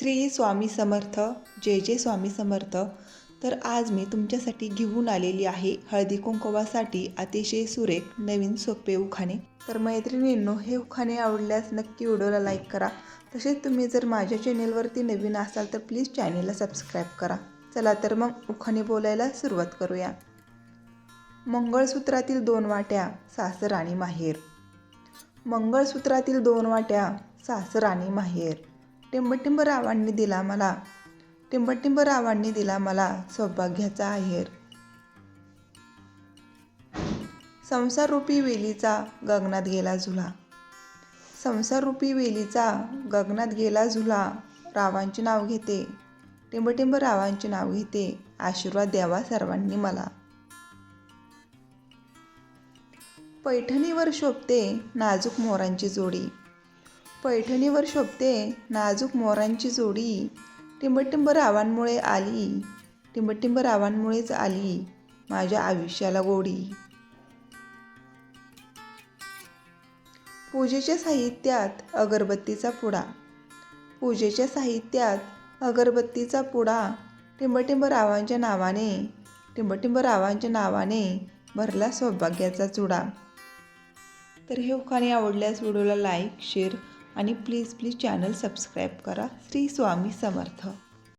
श्री स्वामी समर्थ. जय जय स्वामी समर्थ. तर आज मी तुमच्यासाठी घेऊन आलेली आहे हळदी कुंकवासाठी अतिशय सुरेख नवीन सोपे उखाणे. तर मैत्रिणींनो, हे उखाणे आवडल्यास नक्की व्हिडिओला लाईक करा. तसेच तुम्ही जर माझ्या चॅनेलवरती नवीन असाल तर प्लीज चॅनेलला सबस्क्राईब करा. चला तर मग उखाणे बोलायला सुरुवात करूया. मंगळसूत्रातील 2 वाट्या सासर आणि माहेर. मंगळसूत्रातील 2 वाट्या सासर आणि माहेर. टिंबटिंब रावांनी दिला मला, टिंबटिंब रावांनी दिला मला सौभाग्याचा आहेर. संसाररूपी वेलीचा गगनात गेला झुला. संसाररूपी वेलीचा गगनात गेला झुला. रावांचे नाव घेते, टिंबटिंब रावांचे नाव घेते. आशीर्वाद द्यावा सर्वांनी मला. पैठणीवर शोभते नाजूक मोरांची जोडी. पैठणीवर शोभते नाजूक मोरांची जोडी. टिंबटिंब रावांमुळे आली, टिंबटिंब रावांमुळेच आली माझ्या आयुष्याला गोडी. पूजेच्या साहित्यात अगरबत्तीचा पुडा. पूजेच्या साहित्यात अगरबत्तीचा पुडा. टिंबटिंब रावांच्या नावाने, टिंबटिंब रावांच्या नावाने भरला सौभाग्याचा चुडा. तर हे उखाणे आवडल्यास व्हिडिओला लाईक, शेअर आणि प्लीज चॅनल सबस्क्राईब करा. श्री स्वामी समर्थ.